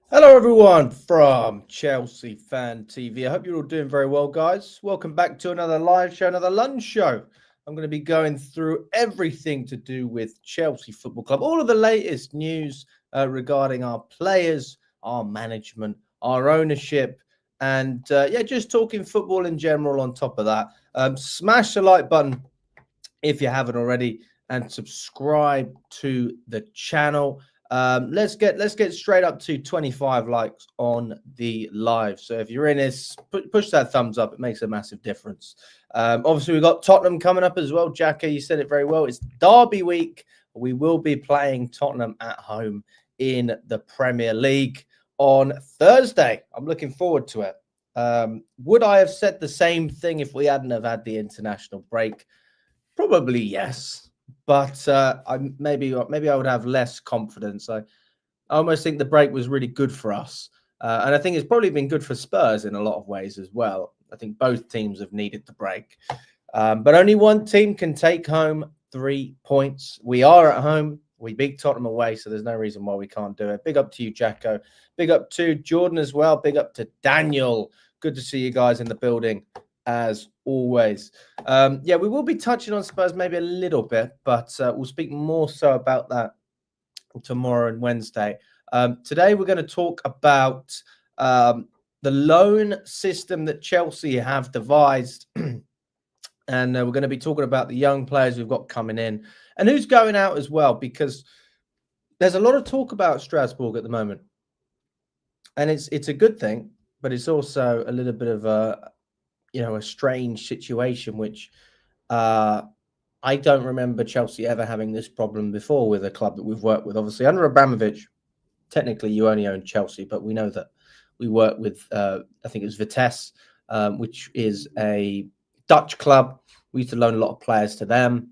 Hello, everyone from Chelsea Fan TV. I hope you're all doing very well, guys. Welcome back to another live show, another lunch show. I'm going to be going through everything to do with Chelsea Football Club, all of the latest news regarding our players, our management, our ownership, and just talking football in general on top of that. Smash the like button if you haven't already, and subscribe to the channel. Let's get straight up to 25 likes on the live. So if you're in this, push that thumbs up. It makes a massive difference. Obviously, we've got Tottenham coming up as well. Jacka, you said it very well. It's Derby week. We will be playing Tottenham at home in the Premier League on Thursday. I'm looking forward to it. Would I have said the same thing if we hadn't have had the international break? Probably yes, but maybe I would have less confidence. I almost think the break was really good for us, and I think it's probably been good for Spurs in a lot of ways as well. I think both teams have needed the break, but only one team can take home 3 points. We are at home. We beat Tottenham away, so there's no reason why we can't do it. Big up to you, Jacko. Big up to Jordan as well. Big up to Daniel. Good to see you guys in the building as always. We will be touching on Spurs maybe a little bit, but we'll speak more so about that tomorrow and Wednesday. Today, we're going to talk about the loan system that Chelsea have devised. And we're going to be talking about the young players we've got coming in and who's going out as well, because there's a lot of talk about Strasbourg at the moment. And it's a good thing, but it's also a little bit of a strange situation, which I don't remember Chelsea ever having this problem before with a club that we've worked with. Obviously, under Abramovich, technically you only own Chelsea, but we know that we work with, I think it was Vitesse, which is a Dutch club. We used to loan a lot of players to them.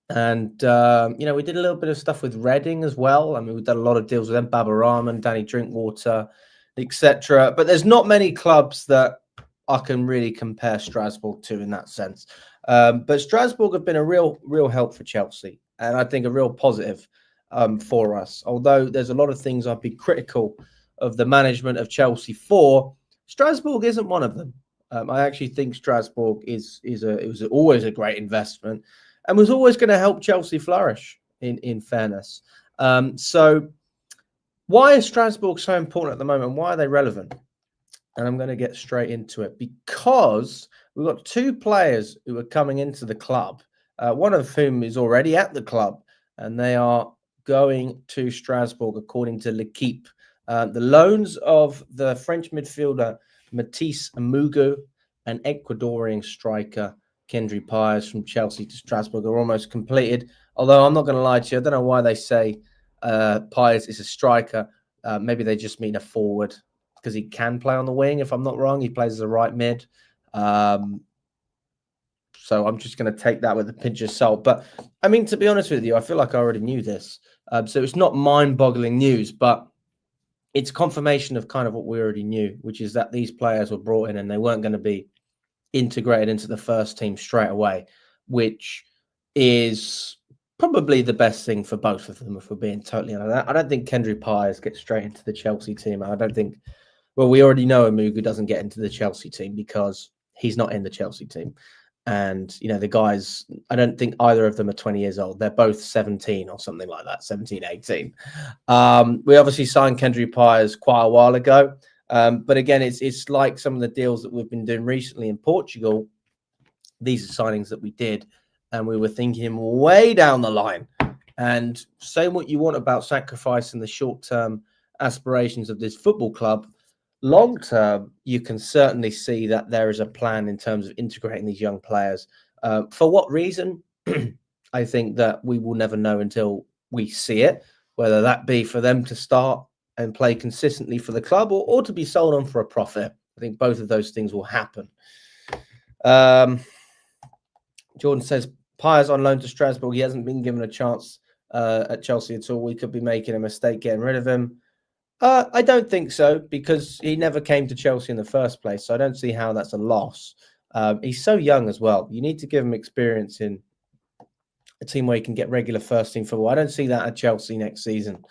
And, we did a little bit of stuff with Reading as well. I mean, we've done a lot of deals with them, Baba Rahman, Danny Drinkwater, etc. But there's not many clubs that I can really compare Strasbourg to in that sense. But Strasbourg have been a real help for Chelsea, and I think a real positive for us. Although there's a lot of things I'd be critical of the management of Chelsea for, Strasbourg isn't one of them. I actually think Strasbourg it was always a great investment and was always going to help Chelsea flourish, in fairness. So why is Strasbourg so important at the moment? Why are they relevant? And I'm going to get straight into it because we've got two players who are coming into the club, one of whom is already at the club, and they are going to Strasbourg, according to L'Equipe. The loans of the French midfielder Matisse Amougou and Ecuadorian striker Kendry Paez from Chelsea to Strasbourg are almost completed. Although I'm not going to lie to you, I don't know why they say Paez is a striker. Maybe they just mean a forward, because he can play on the wing, if I'm not wrong. He plays as a right mid. So I'm just going to take that with a pinch of salt. But, I mean, to be honest with you, I feel like I already knew this. So it's not mind-boggling news, but it's confirmation of kind of what we already knew, which is that these players were brought in and they weren't going to be integrated into the first team straight away, which is probably the best thing for both of them, if we're being totally honest. I don't think Kendry Paez gets straight into the Chelsea team. I don't think... Well, we already know Amougou doesn't get into the Chelsea team because he's not in the Chelsea team. And, the guys, I don't think either of them are 20 years old. They're both 17 or something like that, 17, 18. We obviously signed Kendry Paez quite a while ago. But again, it's like some of the deals that we've been doing recently in Portugal. These are signings that we did, and we were thinking way down the line. And say what you want about sacrificing the short-term aspirations of this football club, long term, you can certainly see that there is a plan in terms of integrating these young players. For what reason? I think that we will never know until we see it, whether that be for them to start and play consistently for the club or to be sold on for a profit. I think both of those things will happen. Jordan says, Paez on loan to Strasbourg. He hasn't been given a chance at Chelsea at all. We could be making a mistake getting rid of him. I don't think so, because he never came to Chelsea in the first place. So I don't see how that's a loss. He's so young as well. You need to give him experience in a team where he can get regular first team football. I don't see that at Chelsea next season.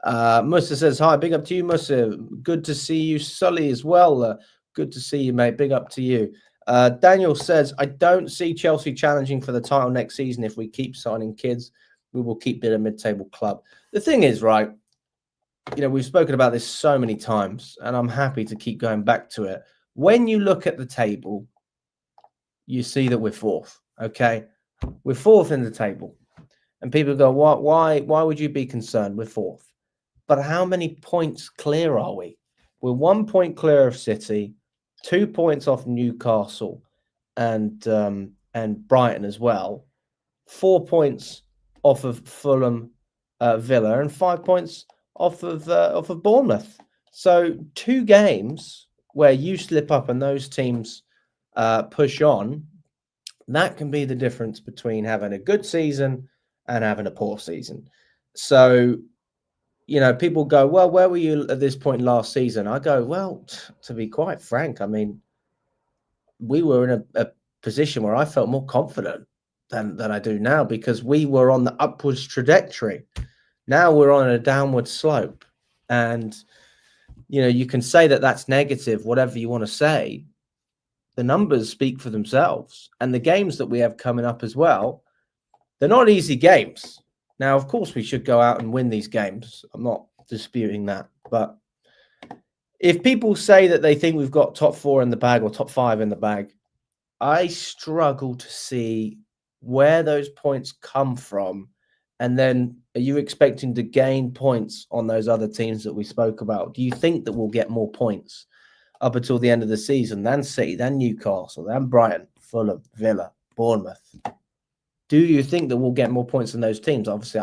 Musa says, hi, big up to you, Musa. Good to see you. Sully as well. Good to see you, mate. Big up to you. Daniel says, I don't see Chelsea challenging for the title next season. If we keep signing kids, we will keep being a mid-table club. The thing is, right, we've spoken about this so many times, and I'm happy to keep going back to it. When you look at the table, you see that we're fourth, okay? We're fourth in the table. And people go, why would you be concerned? We're fourth. But how many points clear are we? We're 1 point clear of City, 2 points off Newcastle and Brighton as well, 4 points off of Fulham, Villa, and 5 points off of Bournemouth. So 2 games where you slip up and those teams push on, that can be the difference between having a good season and having a poor season. So, people go, well, where were you at this point last season? I go, well, to be quite frank, I mean, we were in a position where I felt more confident than I do now because we were on the upwards trajectory. Now we're on a downward slope. And, you can say that that's negative, whatever you want to say. The numbers speak for themselves. And the games that we have coming up as well, they're not easy games. Now, of course, we should go out and win these games. I'm not disputing that. But if people say that they think we've got top 4 in the bag or top 5 in the bag, I struggle to see where those points come from. And then are you expecting to gain points on those other teams that we spoke about? Do you think that we'll get more points up until the end of the season than City, than Newcastle, than Brighton, Fulham, Villa, Bournemouth? Do you think that we'll get more points than those teams? Obviously,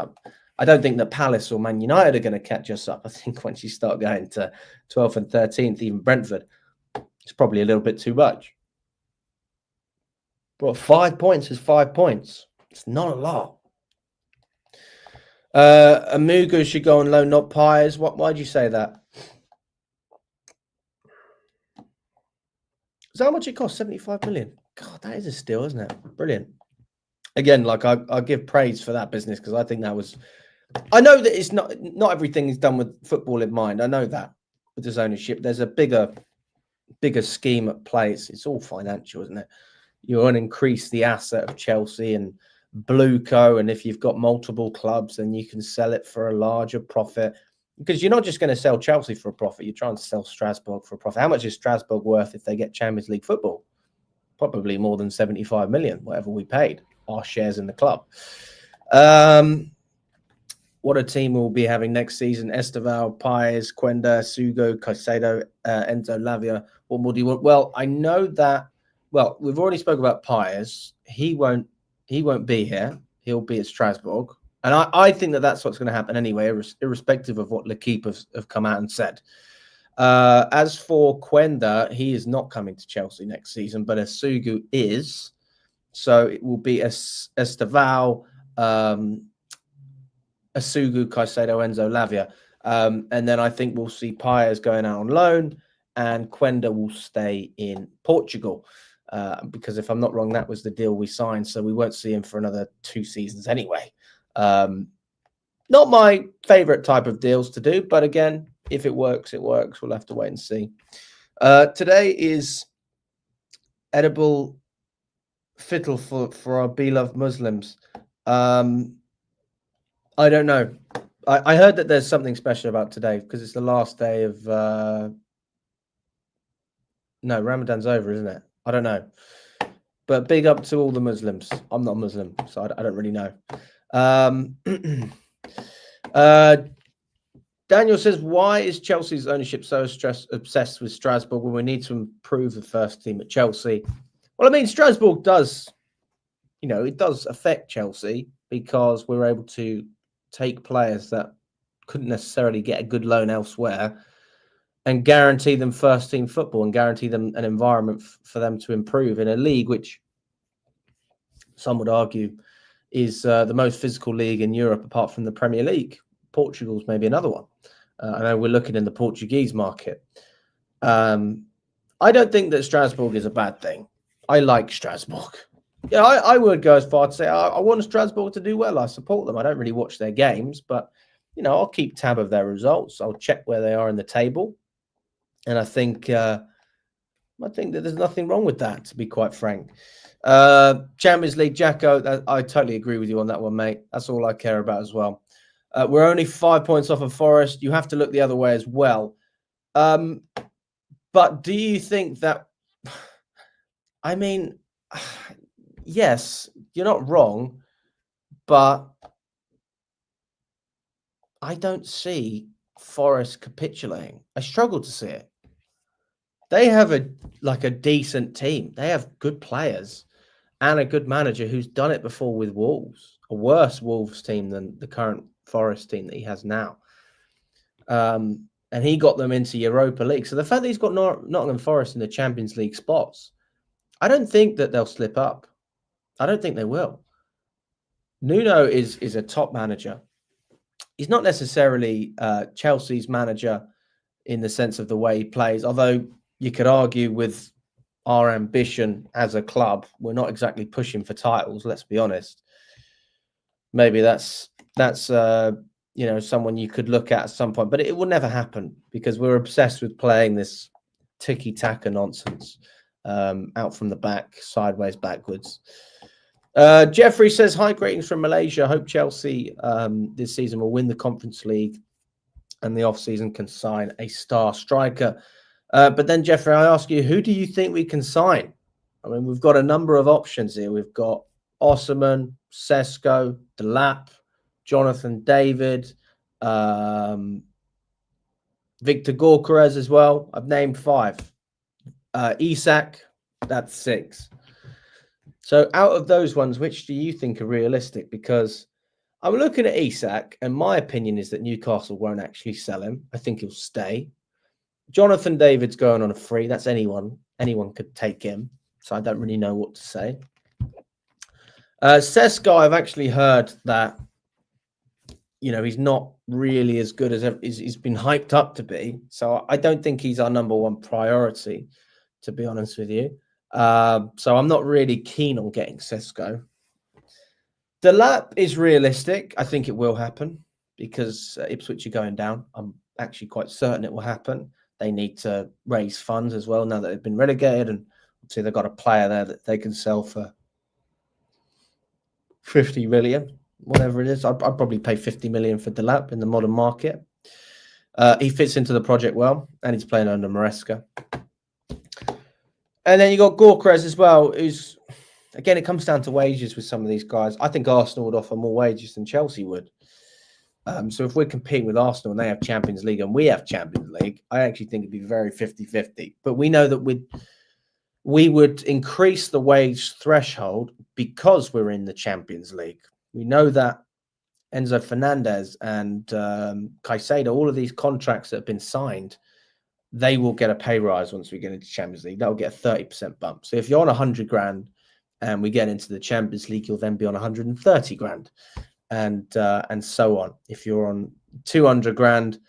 I don't think that Palace or Man United are going to catch us up. I think once you start going to 12th and 13th, even Brentford, it's probably a little bit too much. But 5 points is 5 points. It's not a lot. Amougou should go on loan, not Paez. Why'd you say that? Is that how much it costs? 75 million. God, that is a steal, isn't it? Brilliant. Again, I give praise for that business because I think that was. I know that it's not everything is done with football in mind. I know that with this ownership, there's a bigger scheme at play. It's all financial, isn't it? You want to increase the asset of Chelsea and Blueco, and if you've got multiple clubs, then you can sell it for a larger profit. Because you're not just going to sell Chelsea for a profit. You're trying to sell Strasbourg for a profit. How much is Strasbourg worth if they get Champions League football? Probably more than 75 million, whatever we paid. Our shares in the club. What a team we'll be having next season. Esteval, Paez, Quenda, Sugo, Caicedo, Enzo, Lavia. What more do you want? Well, I know that. Well, we've already spoke about Paez. He won't be here. He'll be at Strasbourg. And I think that that's what's going to happen anyway, irrespective of what L'Equipe have come out and said. As for Quenda, he is not coming to Chelsea next season, but Asugu is. So it will be Esteval, Asugu, Caicedo, Enzo, Lavia. And then I think we'll see Paez going out on loan and Quenda will stay in Portugal. Because if I'm not wrong, that was the deal we signed. So we won't see him for another 2 seasons anyway. Not my favorite type of deals to do, but again, if it works, it works. We'll have to wait and see. Today is edible fittle for our beloved Muslims. I don't know. I heard that there's something special about today because it's the last day of no, Ramadan's over, isn't it? I don't know. But big up to all the Muslims. I'm not Muslim, so I don't really know. Daniel says, why is Chelsea's ownership so obsessed with Strasbourg when we need to improve the first team at Chelsea? Well, I mean, Strasbourg does, it does affect Chelsea because we're able to take players that couldn't necessarily get a good loan elsewhere and guarantee them first team football and guarantee them an environment for them to improve in a league which some would argue is the most physical league in Europe apart from the Premier League. Portugal's maybe another one. I know we're looking in the Portuguese market. I don't think that Strasbourg is a bad thing. I like Strasbourg. Yeah, I would go as far to say I want Strasbourg to do well. I support them. I don't really watch their games, but I'll keep tab of their results. I'll check where they are in the table, and I think that there's nothing wrong with that, to be quite frank. Champions League, Jacko, I totally agree with you on that one, mate. That's all I care about as well. We're only 5 points off of Forest. You have to look the other way as well. But do you think that, I mean, yes, you're not wrong, but I don't see Forest capitulating. I struggle to see it. They have a decent team. They have good players and a good manager who's done it before with Wolves, a worse Wolves team than the current Forest team that he has now. And he got them into Europa League. So the fact that he's got Nottingham Forest in the Champions League spots, I don't think that they'll slip up. I don't think they will. Nuno is a top manager. He's not necessarily Chelsea's manager in the sense of the way he plays, although you could argue with our ambition as a club, we're not exactly pushing for titles, let's be honest. Maybe that's someone you could look at some point, but it will never happen because we're obsessed with playing this tiki-taka nonsense, out from the back, sideways, backwards. Jeffrey says, hi, greetings from Malaysia. Hope Chelsea this season will win the Conference League and the off-season can sign a star striker. But then, Jeffrey, I ask you, who do you think we can sign? I mean, we've got a number of options here. We've got Osimhen, Sesko, Delap, Jonathan David, Victor Goalkeeper as well. I've named 5. Isak, that's 6. So out of those ones, which do you think are realistic? Because I'm looking at Isak, and my opinion is that Newcastle won't actually sell him. I think he'll stay. Jonathan David's going on a free. That's anyone. Anyone could take him. So I don't really know what to say. Sesko, I've actually heard that, he's not really as good as he's been hyped up to be. So I don't think he's our number one priority, to be honest with you. So I'm not really keen on getting Sesko. Delap is realistic. I think it will happen because Ipswich are going down. I'm actually quite certain it will happen. They need to raise funds as well now that they've been relegated, and obviously they've got a player there that they can sell for 50 million, whatever it is. I'd probably pay 50 million for Delap in the modern market. He fits into the project well, and he's playing under Maresca. And then you got Goalkeeper as well, who's, again, it comes down to wages with some of these guys. I think Arsenal would offer more wages than Chelsea would. So if we're competing with Arsenal and they have Champions League and we have Champions League, I actually think it'd be very 50-50. But we know that we would increase the wage threshold because we're in the Champions League. We know that Enzo Fernandez and Caicedo, all of these contracts that have been signed, they will get a pay rise once we get into Champions League. They'll get a 30% bump. So if you're on 100 grand and we get into the Champions League, you'll then be on 130 grand. And so on. If you're on 200 grand,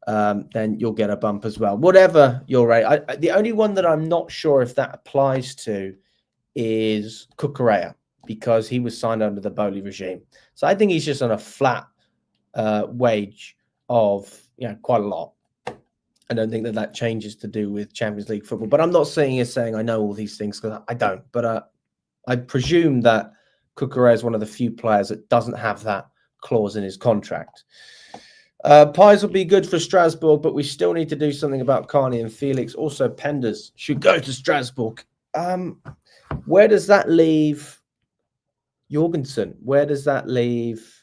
then you'll get a bump as well. Whatever your rate. The only one that I'm not sure if that applies to is Cucurella, because he was signed under the Bowley regime. So I think he's just on a flat wage of quite a lot. I don't think that changes to do with Champions League football. But I'm not saying I know all these things, because I don't. But I presume that Cucurella is one of the few players that doesn't have that clause in his contract. Paez will be good for Strasbourg, but we still need to do something about Carney and Felix. Also, Penders should go to Strasbourg. Where does that leave Jorgensen? Where does that leave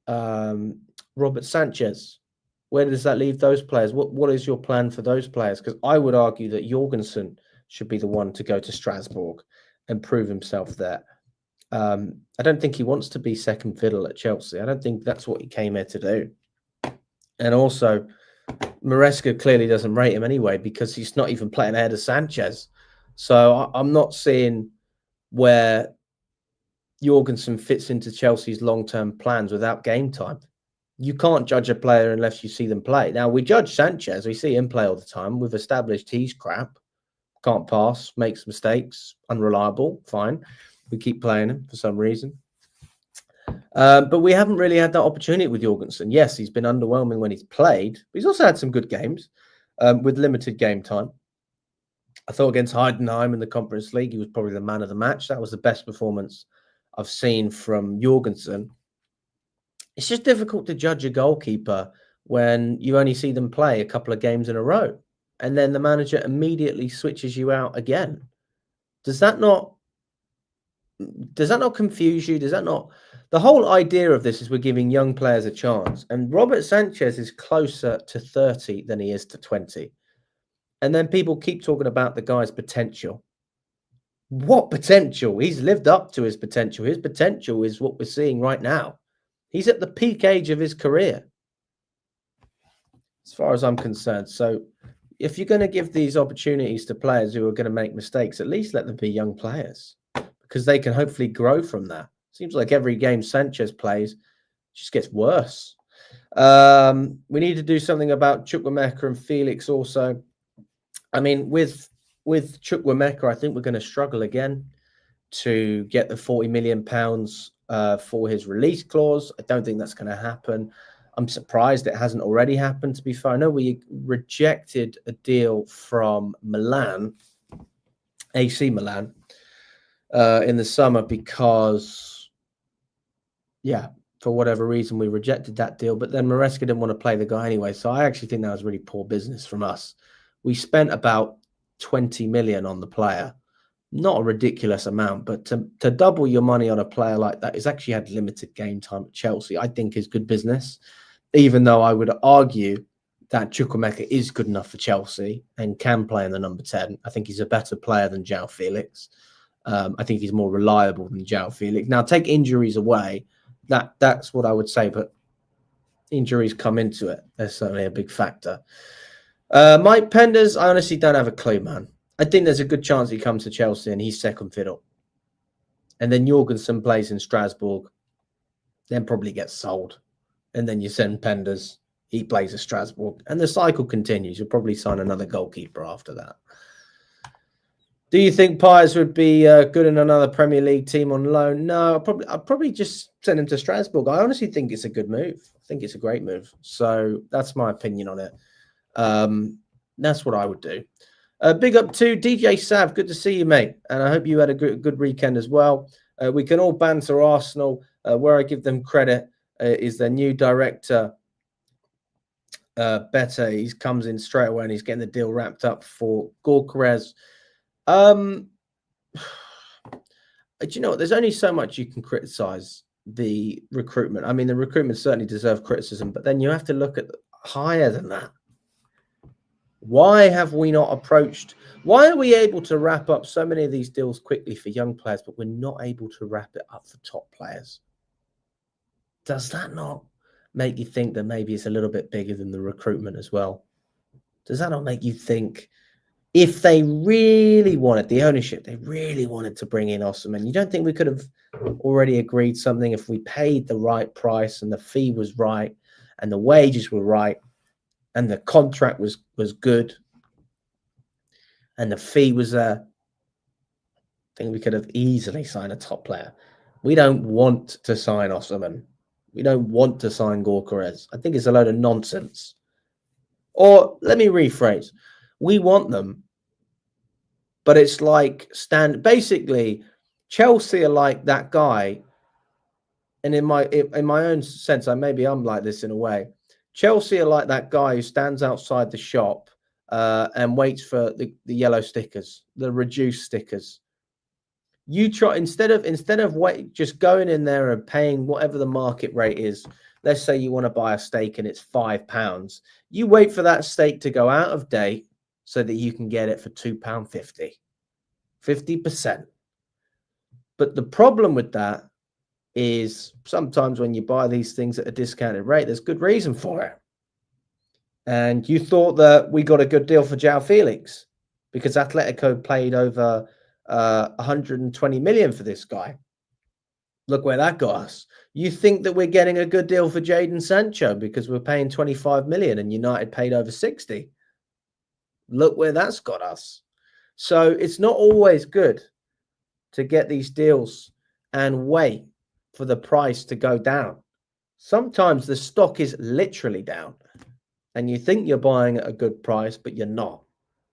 Robert Sanchez? Where does that leave those players? What is your plan for those players? Because I would argue that Jorgensen should be the one to go to Strasbourg and prove himself there. I don't think he wants to be second fiddle at Chelsea. I don't think that's what he came here to do. And also, Maresca clearly doesn't rate him anyway, because he's not even playing ahead of Sanchez. So I'm not seeing where Jorgensen fits into Chelsea's long-term plans without game time. You can't judge a player unless you see them play. Now, we judge Sanchez. We see him play all the time. We've established he's crap. Can't pass, makes mistakes, unreliable, fine. We keep playing him for some reason. But we haven't really had that opportunity with Jorgensen. Yes, he's been underwhelming when he's played, but he's also had some good games with limited game time. I thought against Heidenheim in the Conference League, he was probably the man of the match. That was the best performance I've seen from Jorgensen. It's just difficult to judge a goalkeeper when you only see them play a couple of games in a row, and then the manager immediately switches you out again. Does that not confuse you? Does that not? The whole idea of this is we're giving young players a chance, and Robert Sanchez is closer to 30 than he is to 20. And then people keep talking about the guy's potential. What potential? He's lived up to his potential. His potential is what we're seeing right now. He's at the peak age of his career, as far as I'm concerned. So if you're going to give these opportunities to players who are going to make mistakes, at least let them be young players, because they can hopefully grow from that. Seems like every game Sanchez plays just gets worse. We need to do something about Chukwuemeka and Felix also. I mean, with Chukwuemeka, I think we're going to struggle again to get the £40 million for his release clause. I don't think that's going to happen. I'm surprised it hasn't already happened, to be fair. I know we rejected a deal from Milan, AC Milan, in the summer because, for whatever reason, we rejected that deal. But then Maresca didn't want to play the guy anyway. So I actually think that was really poor business from us. We spent about 20 million on the player. Not a ridiculous amount, but to double your money on a player like that, who's actually had limited game time at Chelsea, I think is good business. Even though I would argue that Chukwuemeka is good enough for Chelsea and can play in the number 10. I think he's a better player than João Felix. I think he's more reliable than João Felix. Now, take injuries away. That's what I would say, but injuries come into it. There's certainly a big factor. Mike Penders, I honestly don't have a clue, man. I think there's a good chance he comes to Chelsea and he's second fiddle. And then Jorgensen plays in Strasbourg, then probably gets sold. And then you send Penders, he plays at Strasbourg, and the cycle continues. You'll probably sign another goalkeeper after that. Do you think Paez would be good in another Premier League team on loan? No, I'd probably just send him to Strasbourg. I honestly think it's a good move. I think it's a great move. So that's my opinion on it. That's what I would do. Big up to DJ Sav. Good to see you, mate. And I hope you had a good weekend as well. We can all banter Arsenal. Where I give them credit is their new director, Better. He comes in straight away and he's getting the deal wrapped up for Goalkeeper. Do you know what? There's only so much you can criticize the recruitment. I mean, the recruitment certainly deserves criticism, but then you have to look at higher than that. Why have we not approached? Why are we able to wrap up so many of these deals quickly for young players, but we're not able to wrap it up for top players? Does that not make you think that maybe it's a little bit bigger than the recruitment as well? Does that not make you think if they really wanted the ownership, they really wanted to bring in Osimhen, you don't think we could have already agreed something if we paid the right price and the fee was right and the wages were right? And the contract was good, and the fee was there. I think we could have easily signed a top player. We don't want to sign Osimhen. We don't want to sign Goalkeeper. I think it's a load of nonsense. Or let me rephrase: we want them, but it's like basically, Chelsea are like that guy. And in my own sense, maybe I'm like this in a way. Chelsea are like that guy who stands outside the shop and waits for the yellow stickers, the reduced stickers. You try instead of just going in there and paying whatever the market rate is. Let's say you want to buy a steak and it's £5. You wait for that steak to go out of date so that you can get it for £2.50, 50%. But the problem with that is sometimes when you buy these things at a discounted rate, there's good reason for it. And you thought that we got a good deal for João Felix because Atletico paid over 120 million for this guy. Look where that got us. You think that we're getting a good deal for Jadon Sancho because we're paying 25 million and United paid over 60. Look where that's got us. So it's not always good to get these deals and wait. for the price to go down. Sometimes the stock is literally down and you think you're buying at a good price, but you're not.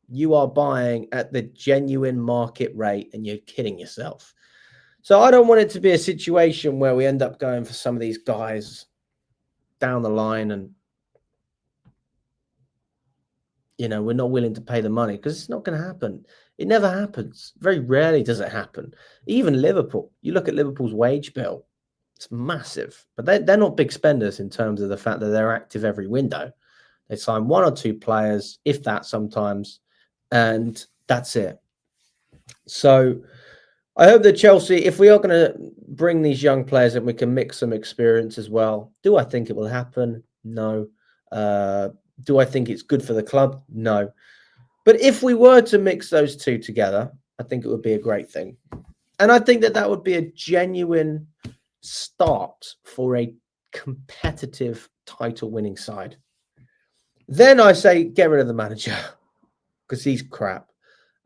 You are buying at the genuine market rate and you're kidding yourself. So I don't want it to be a situation where we end up going for some of these guys down the line and, you know, we're not willing to pay the money, because it's not going to happen. It never happens. Very rarely does it happen. Even Liverpool, you look at Liverpool's wage bill, it's massive, but they're not big spenders in terms of the fact that they're active every window. They sign one or two players, if that sometimes, and that's it. So I hope that Chelsea, if we are going to bring these young players in, we can mix some experience as well. Do I think it will happen? No. Do I think it's good for the club? No. But if we were to mix those two together, I think it would be a great thing. And I think that that would be a genuine start for a competitive title-winning side. Then I say get rid of the manager, because he's crap.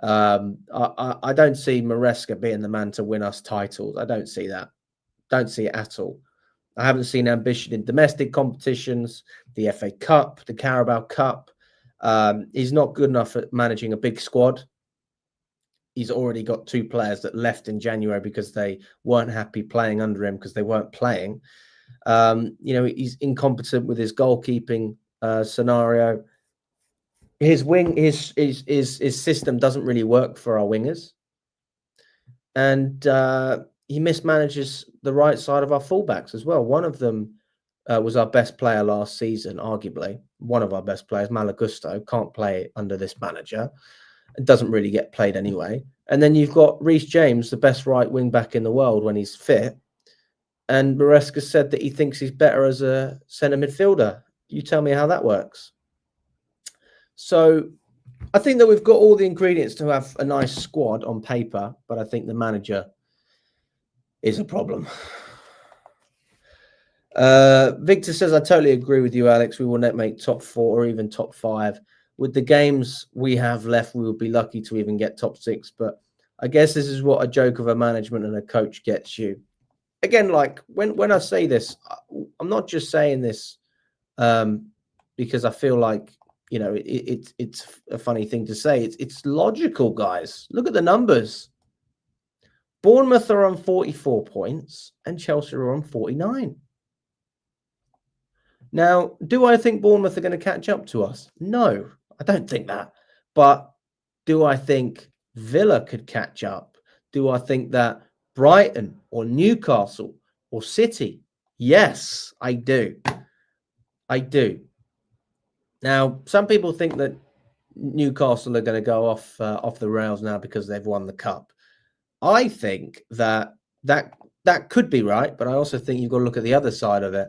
I don't see Maresca being the man to win us titles. I don't see that. Don't see it at all. I haven't seen ambition in domestic competitions, the FA Cup, the Carabao Cup. He's not good enough at managing a big squad. He's already got two players that left in January because they weren't happy playing under him because they weren't playing. You know, he's incompetent with his goalkeeping scenario. His system doesn't really work for our wingers, and he mismanages the right side of our fullbacks as well. One of them was our best player last season, arguably one of our best players, Malagusto, can't play under this manager. It doesn't really get played anyway. And then you've got Reece James, the best right wing back in the world when he's fit. And Maresca said that he thinks he's better as a centre midfielder. You tell me how that works. So I think that we've got all the ingredients to have a nice squad on paper, but I think the manager is a problem. Victor says, I totally agree with you, Alex. We will not make top 4 or even top 5. With the games we have left, we would be lucky to even get top 6. But I guess this is what a joke of a management and a coach gets you. Again, like when I say this, I'm not just saying this because I feel like, you know, it's a funny thing to say. It's logical, guys. Look at the numbers. Bournemouth are on 44 points and Chelsea are on 49. Now, do I think Bournemouth are going to catch up to us? No, I don't think that. But do I think Villa could catch up? Do I think that Brighton or Newcastle or City? Yes, I do. I do. Now, some people think that Newcastle are going to go off the rails now because they've won the cup. I think that could be right, but I also think you've got to look at the other side of it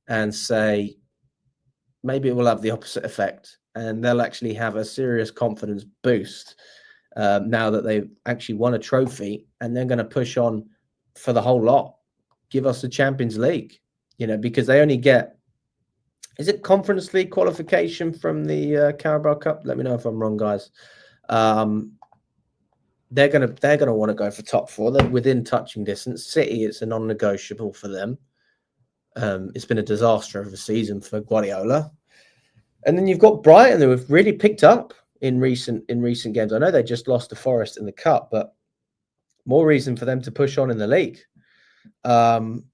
and say maybe it will have the opposite effect, and they'll actually have a serious confidence boost now that they've actually won a trophy, and they're going to push on for the whole lot. Give us the Champions League, you know, because they only get, is it Conference League qualification from the Carabao Cup? Let me know if I'm wrong, guys. They're gonna want to go for top 4. They're within touching distance. City, it's a non-negotiable for them. It's been a disaster of a season for Guardiola. And then you've got Brighton, who have really picked up in recent games. I know they just lost to Forest in the cup, but more reason for them to push on in the league. And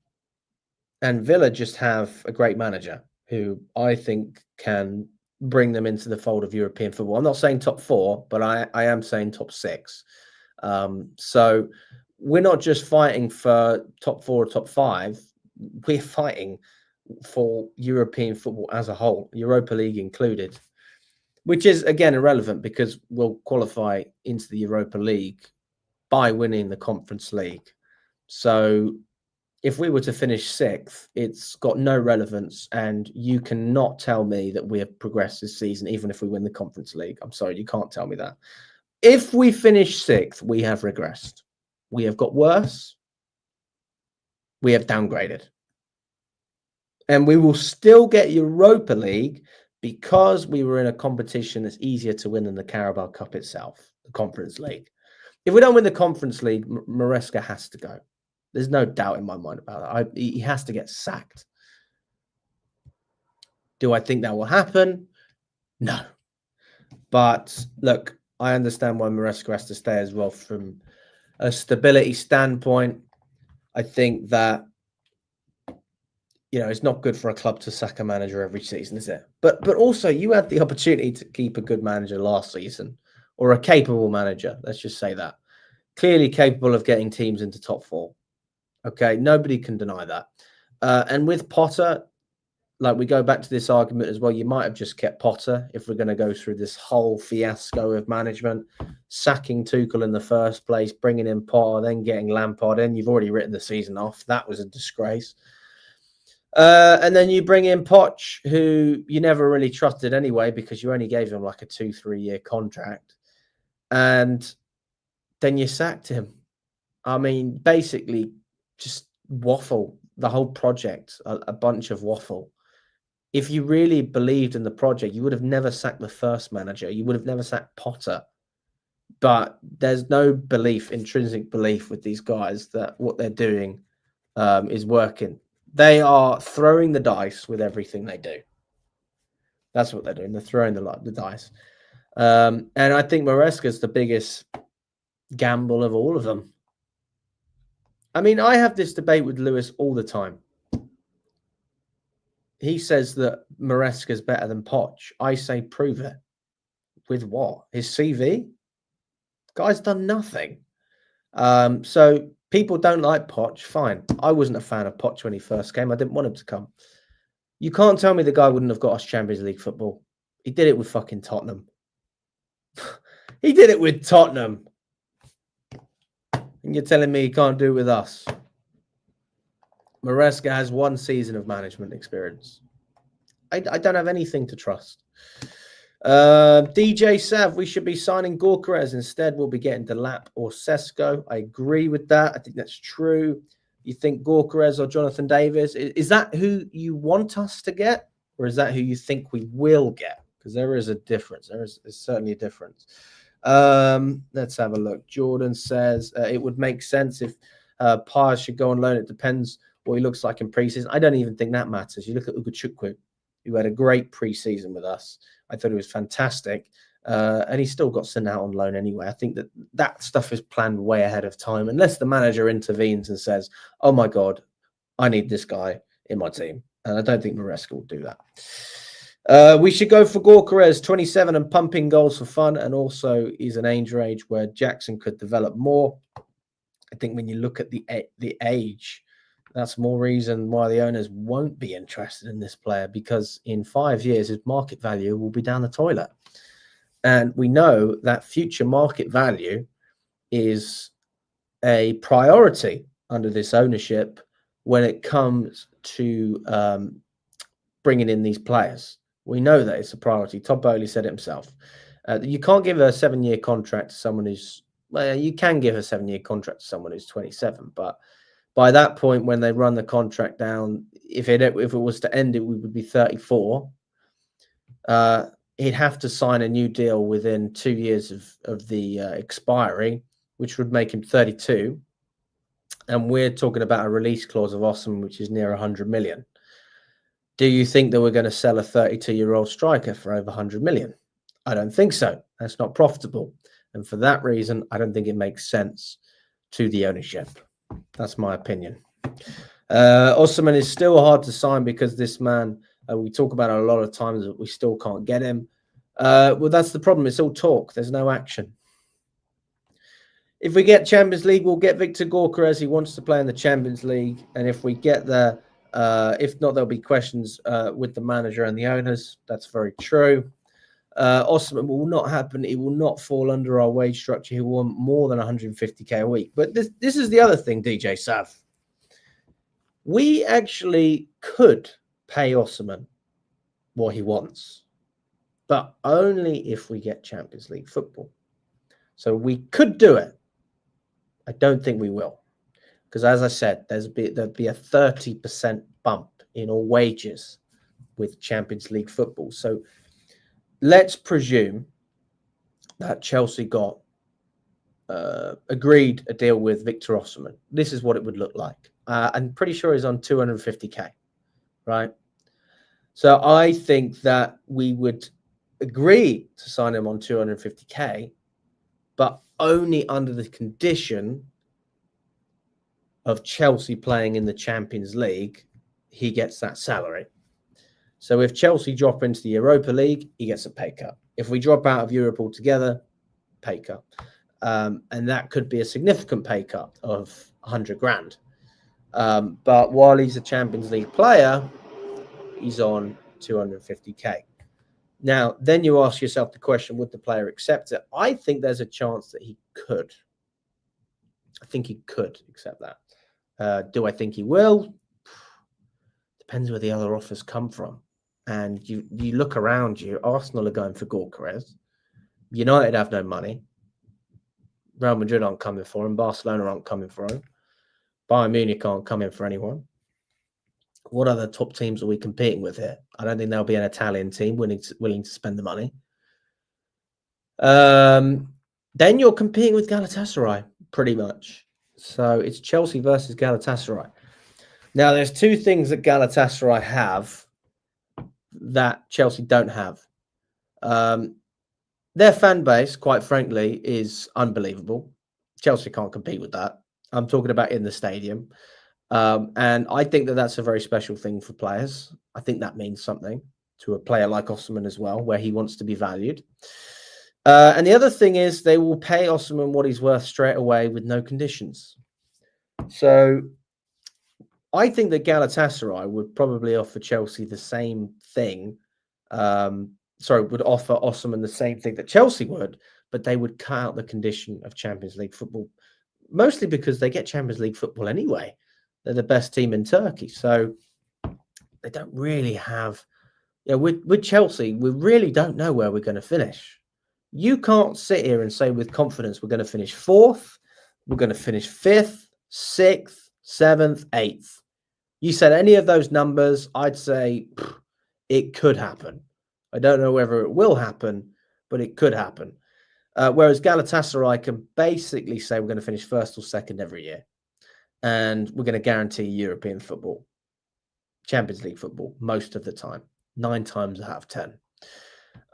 Villa just have a great manager who I think can bring them into the fold of European football. I'm not saying top 4, but I am saying top 6. So we're not just fighting for top 4 or top 5. We're fighting for European football as a whole, Europa League included, which is, again, irrelevant because we'll qualify into the Europa League by winning the Conference League. So if we were to finish 6th, it's got no relevance, and you cannot tell me that we have progressed this season, even if we win the Conference League. I'm sorry, you can't tell me that. If we finish 6th, we have regressed. We have got worse. We have downgraded. And we will still get Europa League because we were in a competition that's easier to win than the Carabao Cup itself, the Conference League. If we don't win the Conference League, Maresca has to go. There's no doubt in my mind about that. He has to get sacked. Do I think that will happen? No. But look, I understand why Maresca has to stay as well from a stability standpoint. I think that, it's not good for a club to sack a manager every season, is it? But also, you had the opportunity to keep a good manager last season, or a capable manager. Let's just say that. Clearly capable of getting teams into top 4. Okay, nobody can deny that. And with Potter, like, we go back to this argument as well. You might have just kept Potter if we're going to go through this whole fiasco of management, sacking Tuchel in the first place, bringing in Potter, then getting Lampard in. You've already written the season off. That was a disgrace. And then you bring in Poch, who you never really trusted anyway, because you only gave him like a 2-3 year contract. And then you sacked him. I mean, basically just waffle, the whole project, a bunch of waffle. If you really believed in the project, you would have never sacked the first manager. You would have never sacked Potter. But there's no belief, intrinsic belief with these guys that what they're doing is working. They are throwing the dice with everything they do. That's what they're doing. They're throwing the dice. And I think Maresca is the biggest gamble of all of them. I mean, I have this debate with Lewis all the time. He says that Maresca is better than Poch. I say, prove it. With what? His CV? Guy's done nothing. So people don't like Poch. Fine. I wasn't a fan of Poch when he first came. I didn't want him to come. You can't tell me the guy wouldn't have got us Champions League football. He did it with fucking Tottenham. He did it with Tottenham. And you're telling me he can't do it with us? Maresca has 1 season of management experience. I don't have anything to trust. DJ Sav, we should be signing Goalkeeper. Instead, we'll be getting Delap or Sesko. I agree with that. I think that's true. You think Goalkeeper or Jonathan Davis? Is that who you want us to get? Or is that who you think we will get? Because there is a difference. There's certainly a difference. Let's have a look. Jordan says it would make sense if Paez should go on loan. It depends what he looks like in preseason. I don't even think that matters. You look at Ugochukwu, who had a great preseason with us. I thought it was fantastic. And he still got sent out on loan anyway. I think that stuff is planned way ahead of time, unless the manager intervenes and says, oh my God, I need this guy in my team. And I don't think Maresca will do that. We should go for Goalkeeper, 27 and pumping goals for fun. And also he's an age where Jackson could develop more. I think when you look at the age, that's more reason why the owners won't be interested in this player, because in 5 years, his market value will be down the toilet. And we know that future market value is a priority under this ownership when it comes to bringing in these players. We know that it's a priority. Todd Bowley said it himself. You can't give a 7-year contract to someone who's, well, you can give a 7-year contract to someone who's 27, but by that point, when they run the contract down, if it was to end, it would be 34. He'd have to sign a new deal within 2 years of the expiry, which would make him 32. And we're talking about a release clause of Osimhen, which is near 100 million. Do you think that we're going to sell a 32-year-old striker for over 100 million? I don't think so. That's not profitable. And for that reason, I don't think it makes sense to the ownership. That's my opinion. Osimhen is still hard to sign because this man, we talk about it a lot of times, but we still can't get him. Well, that's the problem. It's all talk. There's no action. If we get Champions League, we'll get Victor Goalkeeper. He wants to play in the Champions League. And if we get there, if not, there'll be questions with the manager and the owners. That's very true. Osimhen will not happen. It will not fall under our wage structure. He will want more than 150k a week. But this is the other thing, DJ Sav. We actually could pay Osimhen what he wants, but only if we get Champions League football. So we could do it. I don't think we will, because as I said, there'll be a 30% bump in all wages with Champions League football. So let's presume that Chelsea got agreed a deal with Victor Osimhen, this is what it would look like. I'm pretty sure he's on 250k, right? So I think that we would agree to sign him on 250k, but only under the condition of Chelsea playing in the Champions League, he gets that salary. So if Chelsea drop into the Europa League, he gets a pay cut. If we drop out of Europe altogether, pay cut. And that could be a significant pay cut of 100 grand. But while he's a Champions League player, he's on 250k. Now, then you ask yourself the question, would the player accept it? I think there's a chance that he could. I think he could accept that. Do I think he will? Depends where the other offers come from. And you look around you, Arsenal are going for Goalkeeper. United have no money. Real Madrid aren't coming for him. Barcelona aren't coming for him. Bayern Munich aren't coming for anyone. What other top teams are we competing with here? I don't think there'll be an Italian team willing to spend the money. Then you're competing with Galatasaray, pretty much. So it's Chelsea versus Galatasaray. Now, there's two things that Galatasaray have that Chelsea don't have. Their fan base, quite frankly, is unbelievable. Chelsea can't compete with that. I'm talking about in the stadium. And I think that that's a very special thing for players. I think that means something to a player like Osimhen as well, where he wants to be valued. And the other thing is they will pay Osimhen what he's worth straight away with no conditions. So I think that Galatasaray would probably offer Chelsea the same thing. Would offer Osimhen the same thing that Chelsea would, but they would cut out the condition of Champions League football, mostly because they get Champions League football anyway. They're the best team in Turkey. So they don't really have, with Chelsea, we really don't know where we're going to finish. You can't sit here and say with confidence we're going to finish 4th, we're going to finish 5th, 6th, 7th, 8th. You said any of those numbers, I'd say it could happen. I don't know whether it will happen, but it could happen. Whereas Galatasaray can basically say we're going to finish 1st or 2nd every year. And we're going to guarantee European football, Champions League football, most of the time, 9 times out of 10.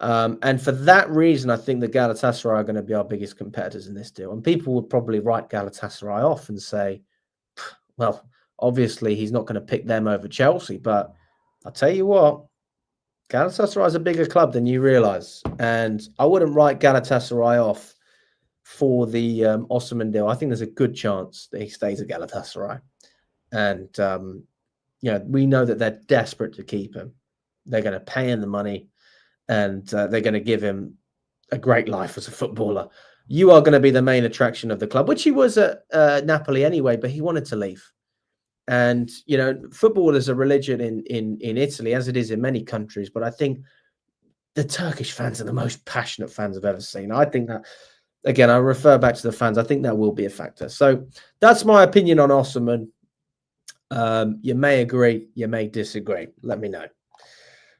And for that reason, I think the Galatasaray are going to be our biggest competitors in this deal. And people would probably write Galatasaray off and say, well, obviously he's not going to pick them over Chelsea. But I'll tell you what, Galatasaray is a bigger club than you realise. And I wouldn't write Galatasaray off for the Osimhen deal. I think there's a good chance that he stays at Galatasaray. And, we know that they're desperate to keep him. They're going to pay him the money and they're going to give him a great life as a footballer. You are going to be the main attraction of the club, which he was at Napoli anyway, but he wanted to leave. And, football is a religion in Italy, as it is in many countries. But I think the Turkish fans are the most passionate fans I've ever seen. I think that, again, I refer back to the fans. I think that will be a factor. So that's my opinion on Osimhen. You may agree, you may disagree. Let me know.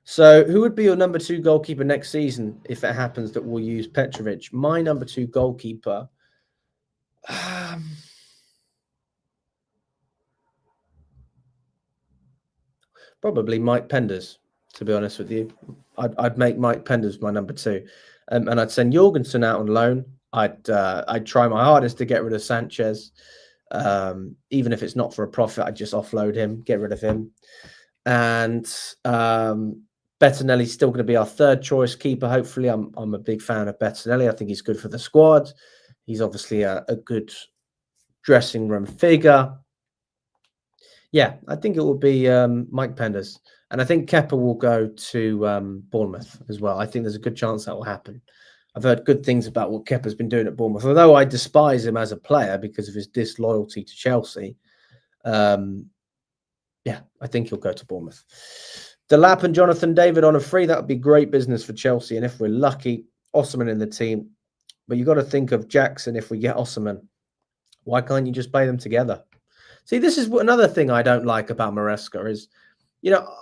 So who would be your number 2 goalkeeper next season if it happens that we'll use Petrovic? My number 2 goalkeeper... probably Mike Penders, to be honest with you. I'd make Mike Penders my number 2. And I'd send Jorgensen out on loan. I'd try my hardest to get rid of Sanchez. Even if it's not for a profit, I'd just offload him, get rid of him. And Bettinelli's still going to be our 3rd choice keeper, hopefully. I'm a big fan of Bettinelli. I think he's good for the squad. He's obviously a good dressing room figure. Yeah, I think it will be Mike Penders. And I think Kepa will go to Bournemouth as well. I think there's a good chance that will happen. I've heard good things about what Kepa's been doing at Bournemouth, although I despise him as a player because of his disloyalty to Chelsea. I think he'll go to Bournemouth. Delap and Jonathan David on a free, that would be great business for Chelsea. And if we're lucky, Osimhen in the team. But you've got to think of Jackson if we get Osimhen. Why can't you just play them together? See, this is another thing I don't like about Maresca is,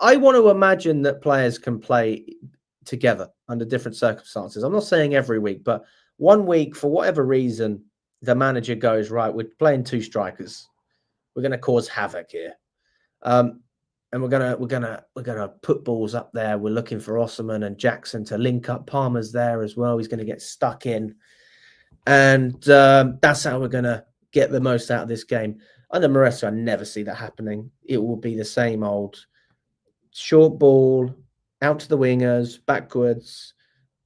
I want to imagine that players can play together under different circumstances. I'm not saying every week, but one week, for whatever reason, the manager goes, right, we're playing 2 strikers. We're going to cause havoc here. And we're gonna put balls up there. We're looking for Osimhen and Jackson to link up. Palmer's there as well. He's going to get stuck in. And that's how we're going to get the most out of this game. Under Maresca, I never see that happening. It will be the same old short ball, out to the wingers, backwards,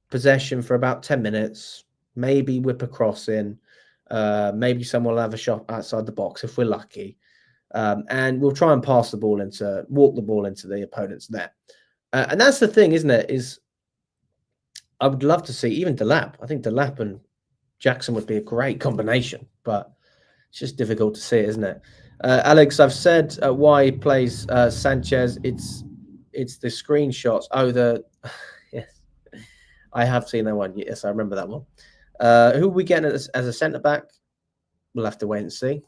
possession for about 10 minutes, maybe whip a cross in, maybe someone will have a shot outside the box if we're lucky. And we'll try and walk the ball into the opponent's net. And that's the thing, isn't it? Is I would love to see even Delap. I think Delap and Jackson would be a great combination, but it's just difficult to see, isn't it? Alex, I've said why he plays Sanchez. It's the screenshots. Oh, yes, I have seen that one. Yes, I remember that one. Who are we getting as a centre back? We'll have to wait and see.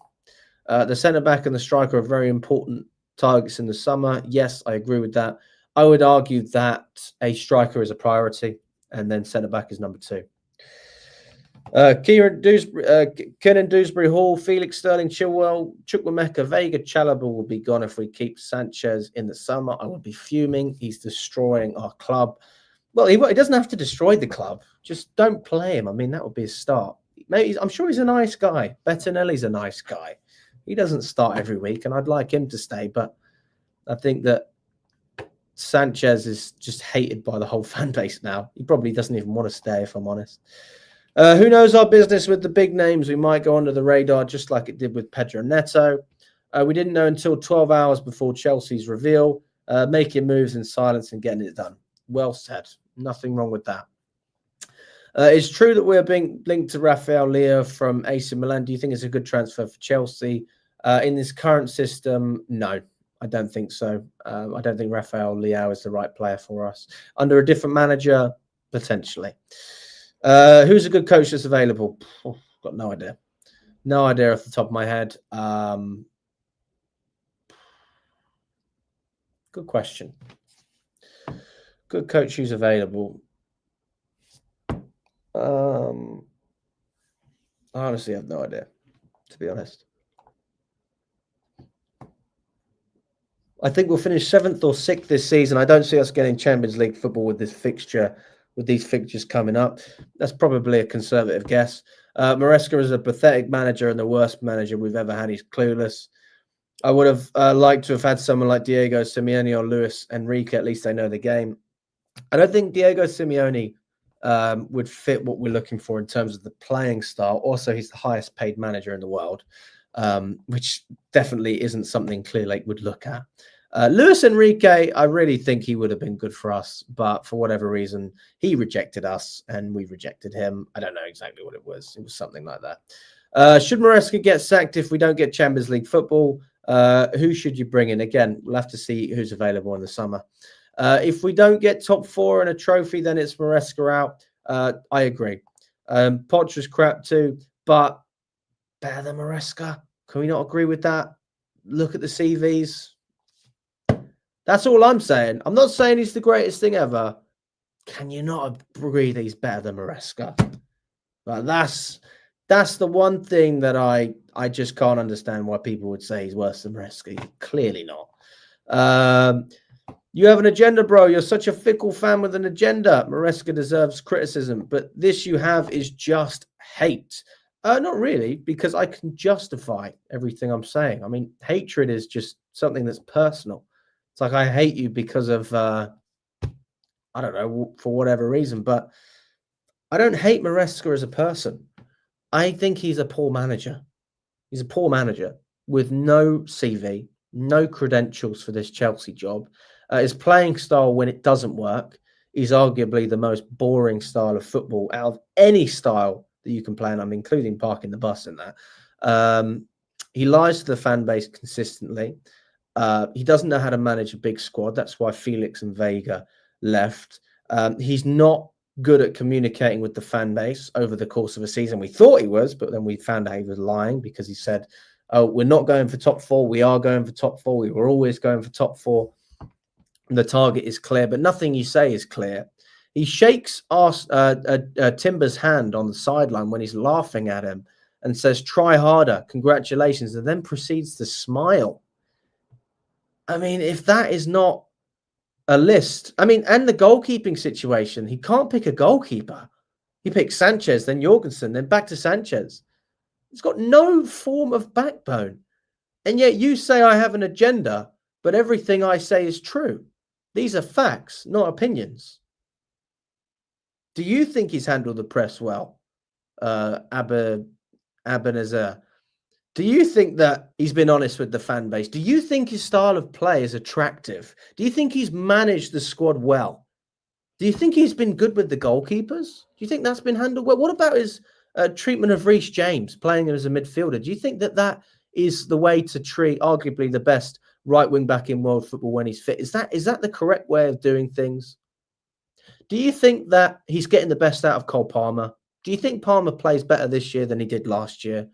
The centre back and the striker are very important targets in the summer. Yes, I agree with that. I would argue that a striker is a priority, and then centre back is number 2. Kenan Dewsbury Hall, Felix Sterling, Chilwell, Chukwuemeka, Vega, Chalobah will be gone if we keep Sanchez in the summer. I would be fuming. He's destroying our club. Well, he doesn't have to destroy the club. Just don't play him. I mean, that would be a start. Maybe I'm sure he's a nice guy. Bettinelli's a nice guy. He doesn't start every week, and I'd like him to stay. But I think that Sanchez is just hated by the whole fan base now. He probably doesn't even want to stay, if I'm honest. Who knows our business with the big names? We might go under the radar just like it did with Pedro Neto. We didn't know until 12 hours before Chelsea's reveal. Making moves in silence and getting it done. Well said. Nothing wrong with that. It's true that we're being linked to Rafael Leao from AC Milan. Do you think it's a good transfer for Chelsea? In this current system, no, I don't think so. I don't think Rafael Leao is the right player for us. Under a different manager, potentially. Who's a good coach that's available? Got no idea. No idea off the top of my head. Good question. Good coach who's available. I honestly have no idea, to be honest. I think we'll finish 7th or 6th this season. I don't see us getting Champions League football with this fixture. With these fixtures coming up, that's probably a conservative guess. Maresca is a pathetic manager and the worst manager we've ever had. He's clueless. I would have liked to have had someone like Diego Simeone or Luis Enrique. At least they know the game. I don't think Diego Simeone would fit what we're looking for in terms of the playing style. Also, he's the highest paid manager in the world, which definitely isn't something Clear Lake would look at. Luis Enrique, I really think he would have been good for us, but for whatever reason, he rejected us and we rejected him. I don't know exactly what it was. It was something like that. Should Maresca get sacked if we don't get Champions League football? Who should you bring in? Again, we'll have to see who's available in the summer. If we don't get top 4 and a trophy, then it's Maresca out. I agree. Poch was crap too, but better than Maresca. Can we not agree with that? Look at the CVs. That's all I'm saying. I'm not saying he's the greatest thing ever. Can you not agree that he's better than Maresca? But that's the one thing that I just can't understand why people would say he's worse than Maresca. Clearly not. You have an agenda, bro. You're such a fickle fan with an agenda. Maresca deserves criticism, but this you have is just hate. Not really, because I can justify everything I'm saying. I mean, hatred is just something that's personal. It's like I hate you because of, I don't know, for whatever reason, but I don't hate Maresca as a person. I think he's a poor manager. He's a poor manager with no CV, no credentials for this Chelsea job. His playing style, when it doesn't work, is arguably the most boring style of football out of any style that you can play, and I'm including parking the bus in that. He lies to the fan base consistently. He doesn't know how to manage a big squad. That's why Felix and Vega left. He's not good at communicating with the fan base over the course of a season. We thought he was, but then we found out he was lying because he said, oh, we're not going for top 4. We are going for top 4. We were always going for top 4. The target is clear, but nothing you say is clear. He shakes Timber's hand on the sideline when he's laughing at him. and says, try harder, congratulations, and then proceeds to smile. I mean, if that is not a list, I mean, and the goalkeeping situation, he can't pick a goalkeeper. He picks Sanchez, then Jorgensen, then back to Sanchez. He's got no form of backbone. And yet you say I have an agenda, but everything I say is true. These are facts, not opinions. Do you think he's handled the press well, Ebenezer? Do you think that he's been honest with the fan base? Do you think his style of play is attractive? Do you think he's managed the squad well? Do you think he's been good with the goalkeepers? Do you think that's been handled well? What about his treatment of Reece James, playing him as a midfielder? Do you think that that is the way to treat arguably the best right wing back in world football when he's fit? Is that the correct way of doing things? Do you think that he's getting the best out of Cole Palmer? Do you think Palmer plays better this year than he did last year?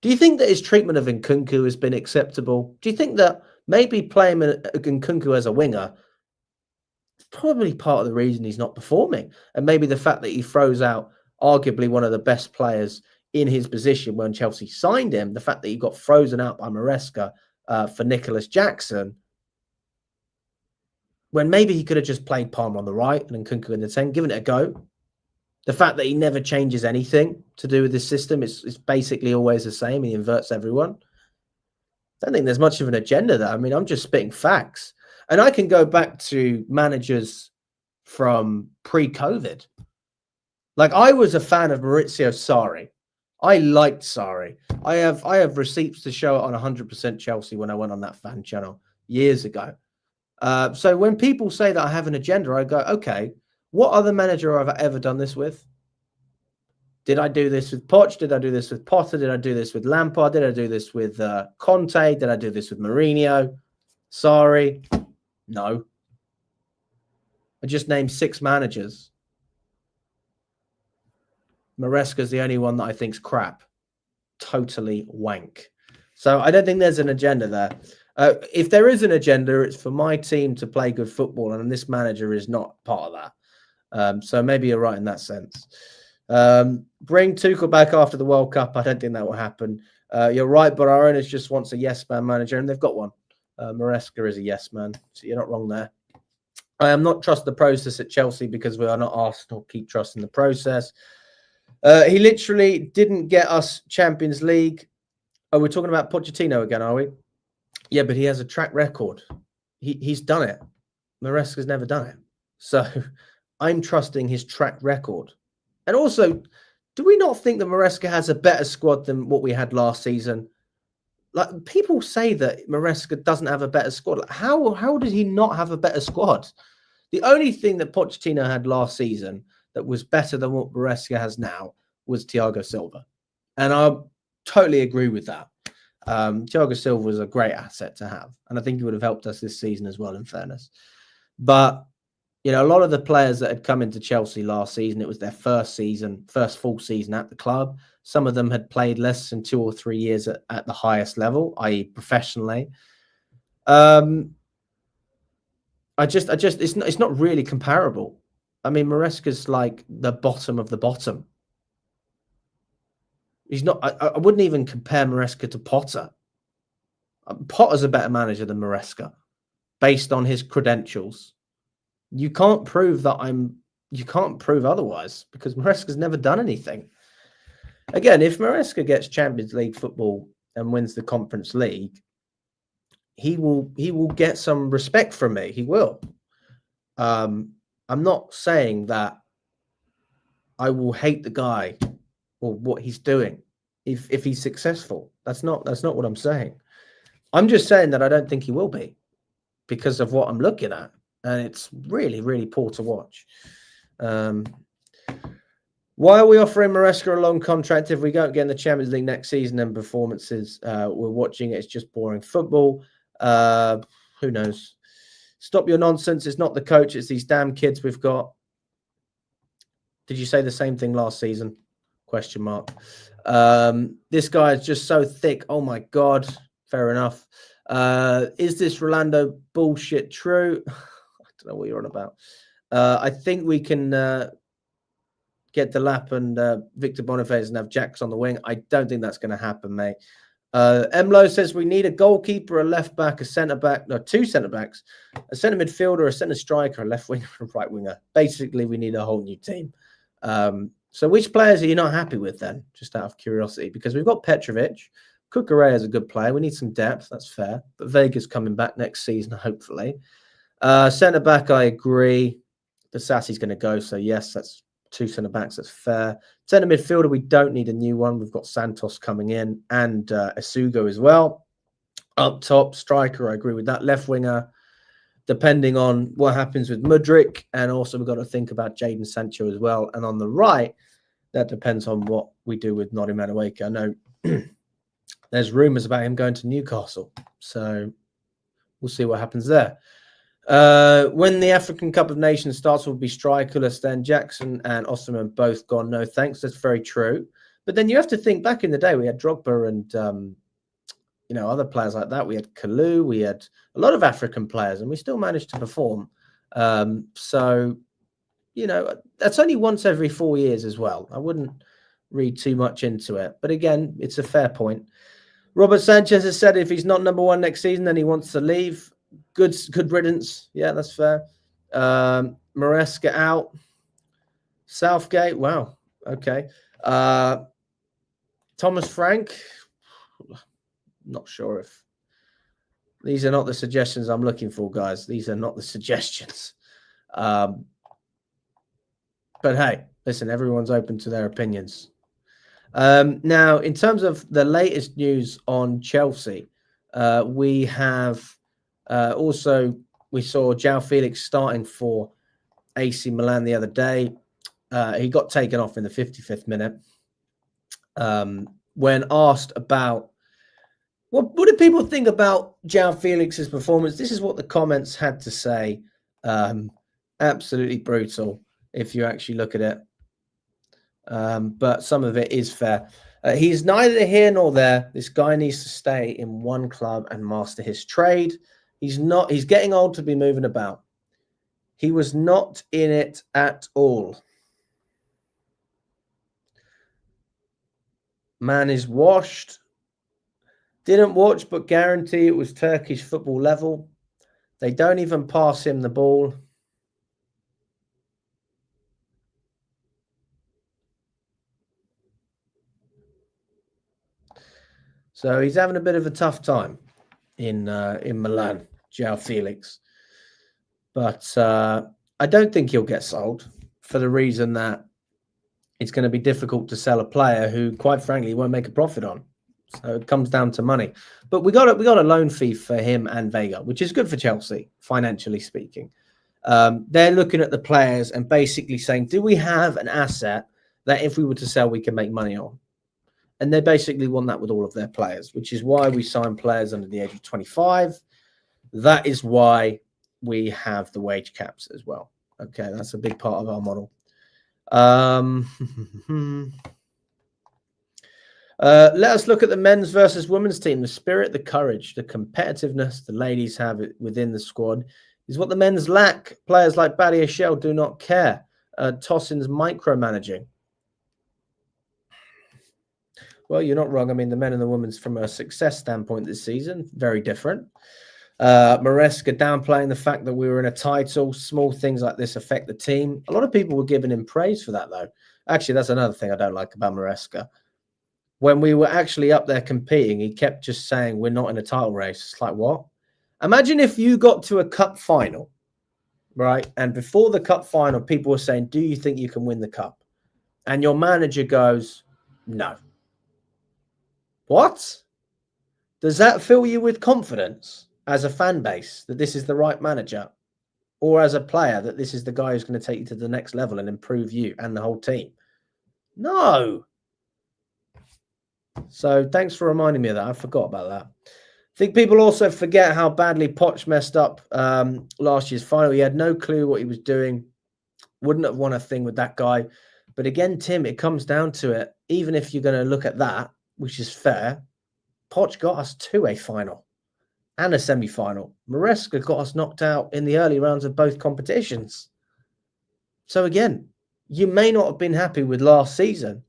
Do you think that his treatment of Nkunku has been acceptable? Do you think that maybe playing Nkunku as a winger is probably part of the reason he's not performing? And maybe the fact that he throws out arguably one of the best players in his position when Chelsea signed him, the fact that he got frozen out by Maresca for Nicholas Jackson, when maybe he could have just played Palmer on the right and Nkunku in the 10, given it a go. The fact that he never changes anything to do with this system, it's basically always the same. He inverts everyone. I don't think there's much of an agenda there. I mean, I'm just spitting facts. And I can go back to managers from pre-COVID. Like, I was a fan of Maurizio Sarri. I liked Sarri. I have receipts to show it on 100% Chelsea when I went on that fan channel years ago. So when people say that I have an agenda, I go, okay, what other manager have I ever done this with? Did I do this with Poch? Did I do this with Potter? Did I do this with Lampard? Did I do this with Conte? Did I do this with Mourinho? Sorry. No. I just named 6 managers. Maresca's the only one that I think's crap. Totally wank. So I don't think there's an agenda there. If there is an agenda, it's for my team to play good football, and this manager is not part of that. So maybe you're right in that sense. Bring Tuchel back after the World Cup. I don't think that will happen. You're right, but our owners just wants a yes man manager, and they've got one. Maresca is a yes man, so you're not wrong there. I am not trust the process at Chelsea because we are not Arsenal. Keep trusting the process. He literally didn't get us Champions League. Oh, we're talking about Pochettino again, are we? Yeah, but he has a track record. He's done it. Maresca's never done it. So I'm trusting his track record. And also, do we not think that Maresca has a better squad than what we had last season? Like, people say that Maresca doesn't have a better squad. Like, how did he not have a better squad? The only thing that Pochettino had last season that was better than what Maresca has now was Thiago Silva. And I totally agree with that. Thiago Silva was a great asset to have. And I think he would have helped us this season as well, in fairness. But, you know, a lot of the players that had come into Chelsea last season, it was their first full season at the club. Some of them had played less than 2 or 3 years at the highest level, i.e. professionally. It's not really comparable. I mean, Maresca's like the bottom of the bottom. He's not. I wouldn't even compare Maresca to Potter. Potter's a better manager than Maresca, based on his credentials. You can't prove that You can't prove otherwise because Maresca's never done anything. Again, if Maresca gets Champions League football and wins the Conference League, he will get some respect from me. He will. I'm not saying that I will hate the guy or what he's doing if he's successful. That's not what I'm saying. I'm just saying that I don't think he will be because of what I'm looking at, and it's really, really poor to watch. Why are we offering Maresca a long contract if we don't get in the Champions League next season and performances we're watching? It's just boring football. Who knows? Stop your nonsense. It's not the coach. It's these damn kids we've got. Did you say the same thing last season? Question mark. This guy is just so thick. Oh my God. Fair enough. Is this Rolando bullshit true? I don't know what you're on about. I think we can get Delap and Victor Boniface and have Jacks on the wing. I don't think that's going to happen, mate. Emlo says we need a goalkeeper, a left back, a centre back, no, 2 centre backs, a centre midfielder, a centre striker, a left winger, and a right winger. Basically, we need a whole new team. So which players are you not happy with then? Just out of curiosity, because we've got Petrovic. Cucurella is a good player. We need some depth. That's fair. But Vega's coming back next season, hopefully. Centre back, I agree. The Sassi's going to go. So yes, that's 2 centre backs. That's fair. Centre midfielder, we don't need a new one. We've got Santos coming in and Asugo as well. Up top, striker, I agree with that. Left winger, depending on what happens with Mudryk. And also we've got to think about Jadon Sancho as well. And on the right, that depends on what we do with Noni Madueke. I know there's rumours about him going to Newcastle. So we'll see what happens there. When the African Cup of Nations starts, will be strikerless. Then Jackson and Osimhen both gone. No thanks. That's very true. But then you have to think back in the day, we had Drogba and other players like that. We had Kalou. We had a lot of African players, and we still managed to perform. So that's only once every 4 years as well. I wouldn't read too much into it. But again, it's a fair point. Robert Sanchez has said if he's not number 1 next season, then he wants to leave. Good riddance. Yeah, that's fair. Maresca out. Southgate. Wow. Okay. Thomas Frank. Not sure if these are not the suggestions I'm looking for, guys. These are not the suggestions. But hey, listen, everyone's open to their opinions. Now, in terms of the latest news on Chelsea, we have we saw João Felix starting for AC Milan the other day. He got taken off in the 55th minute. When asked about what do people think about João Felix's performance, this is what the comments had to say. Absolutely brutal if you actually look at it. But some of it is fair. He's neither here nor there. This guy needs to stay in one club and master his trade. He's getting old to be moving about. He was not in it at all. Man is washed. Didn't watch, but guarantee it was Turkish football level. They don't even pass him the ball. So he's having a bit of a tough time in Milan, João Felix. But I don't think he'll get sold for the reason that it's going to be difficult to sell a player who, quite frankly, won't make a profit on. So it comes down to money. But we got a loan fee for him and Vega, which is good for Chelsea, financially speaking. They're looking at the players and basically saying, do we have an asset that if we were to sell, we can make money on? And they basically want that with all of their players, which is why we sign players under the age of 25. That is why we have the wage caps as well. Okay, that's a big part of our model. Let us look at the men's versus women's team. The spirit, the courage, the competitiveness the ladies have within the squad is what the men's lack. Players like Badia Shell do not care. Tossin's micromanaging. Well, you're not wrong. I mean, the men and the women's from a success standpoint this season, very different. Maresca downplaying the fact that we were in a title. Small things like this affect the team. A lot of people were giving him praise for that, though. Actually, that's another thing I don't like about Maresca. When we were actually up there competing, he kept just saying, we're not in a title race. It's like, what? Imagine if you got to a cup final, right? And before the cup final, people were saying, do you think you can win the cup? And your manager goes, no. What? Does that fill you with confidence as a fan base that this is the right manager? Or as a player that this is the guy who's going to take you to the next level and improve you and the whole team? No. So thanks for reminding me of that. I forgot about that. I think people also forget how badly Poch messed up last year's final. He had no clue what he was doing. Wouldn't have won a thing with that guy. But again, Tim, it comes down to it. Even if you're going to look at that, which is fair, Poch got us to a final and a semi-final. Maresca got us knocked out in the early rounds of both competitions. So again, you may not have been happy with last season.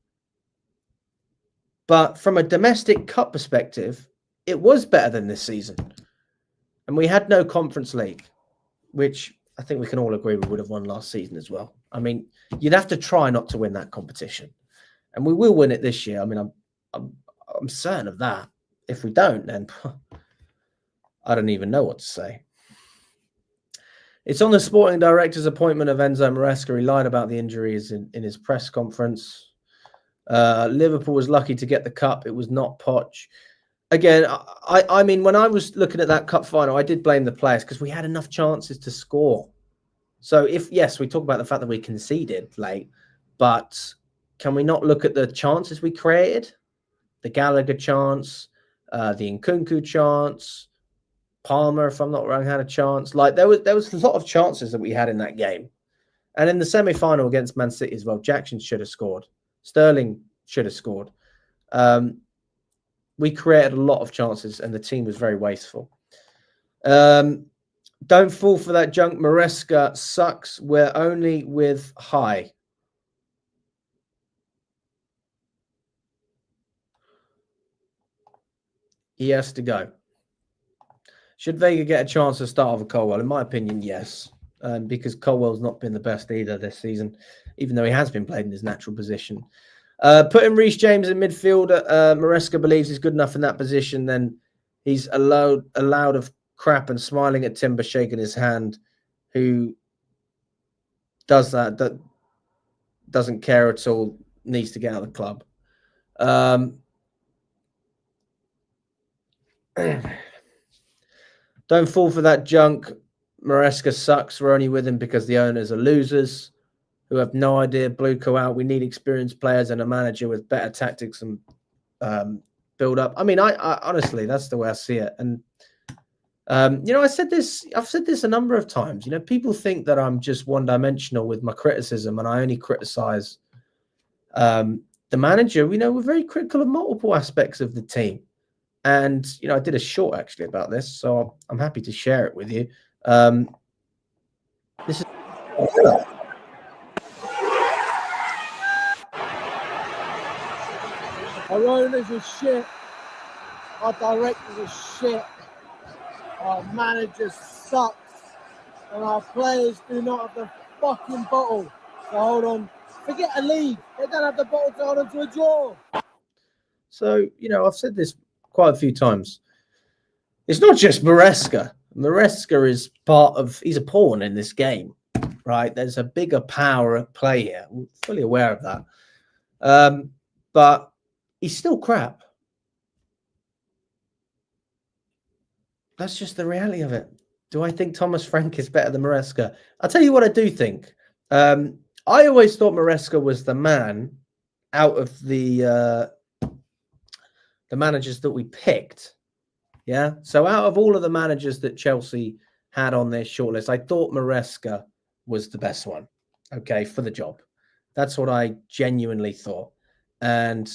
But from a domestic cup perspective, it was better than this season. And we had no Conference League, which I think we can all agree we would have won last season as well. I mean, you'd have to try not to win that competition. And we will win it this year. I mean, I'm certain of that. If we don't, then I don't even know what to say. It's on the sporting director's appointment of Enzo Maresca. He lied about the injuries in his press conference. Liverpool was lucky to get the cup. It was not Poch. Again, I mean, when I was looking at that cup final, I did blame the players because we had enough chances to score. So yes, we talk about the fact that we conceded late, but can we not look at the chances we created? The Gallagher chance, the Nkunku chance, Palmer, if I'm not wrong, had a chance. Like there was a lot of chances that we had in that game. And in the semi-final against Man City as well, Jackson should have scored. Sterling should have scored. We created a lot of chances and the team was very wasteful. Don't fall for that junk. Maresca sucks. We're only with high. He has to go. Should Vega get a chance to start over Colwell? In my opinion, yes. Because Colwell's not been the best either this season, even though he has been played in his natural position. Putting Reece James in midfield, Maresca believes he's good enough in that position, then he's allowed of crap and smiling at Timber, shaking his hand, who does that doesn't care at all, needs to get out of the club. Don't fall for that junk. Maresca sucks. We're only with him because the owners are losers who have no idea. Bluco out. We need experienced players and a manager with better tactics and build up. I mean, I honestly, that's the way I see it. And I've said this a number of times. People think that I'm just one-dimensional with my criticism and I only criticize the manager. We're very critical of multiple aspects of the team. And, I did a short actually about this, so I'm happy to share it with you. This is our owners are shit. Our directors are shit. Our manager sucks. And our players do not have the fucking bottle to hold on. Forget a lead. They don't have the bottle to hold on to a draw. So, I've said this quite a few times. It's not just Maresca. Maresca is he's a pawn in this game, right? There's a bigger power at play here. I'm fully aware of that. But he's still crap. That's just the reality of it. Do I think Thomas Frank is better than Maresca? I'll tell you what I do think. I always thought Maresca was the man out of the managers that we picked. Yeah. So out of all of the managers that Chelsea had on their shortlist, I thought Maresca was the best one. Okay, for the job. That's what I genuinely thought. And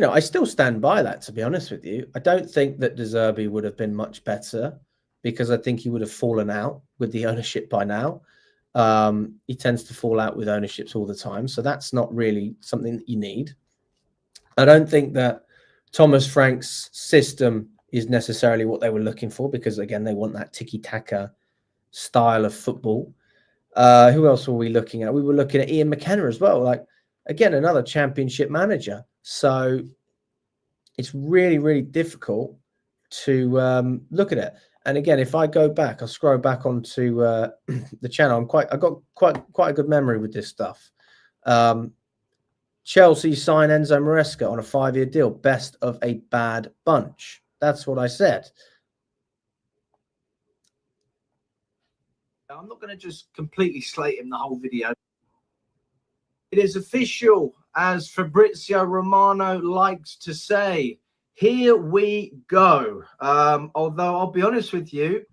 I still stand by that, to be honest with you. I don't think that De Zerbi would have been much better because I think he would have fallen out with the ownership by now. He tends to fall out with ownerships all the time. So that's not really something that you need. I don't think that Thomas Frank's system is necessarily what they were looking for because, again, they want that tiki-taka style of football. Who else were we looking at? We were looking at Ian McKenna as well. Like, again, another championship manager. So it's really, really difficult to look at it. And again, if I go back, I'll scroll back onto the channel. I've got quite a good memory with this stuff. Chelsea sign Enzo Maresca on a 5-year deal. Best of a bad bunch. That's what I said. I'm not going to just completely slate him the whole video. It is official, as Fabrizio Romano likes to say. Here we go. Although I'll be honest with you,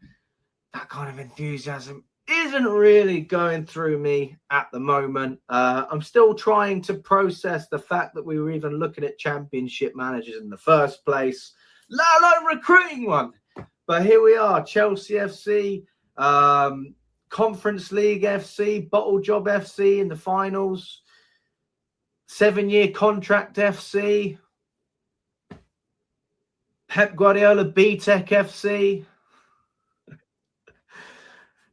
that kind of enthusiasm isn't really going through me at the moment. I'm still trying to process the fact that we were even looking at championship managers in the first place, let alone recruiting one. But here we are, Chelsea FC. Conference League FC, Bottle Job FC in the finals, 7-year contract FC, Pep Guardiola BTEC FC.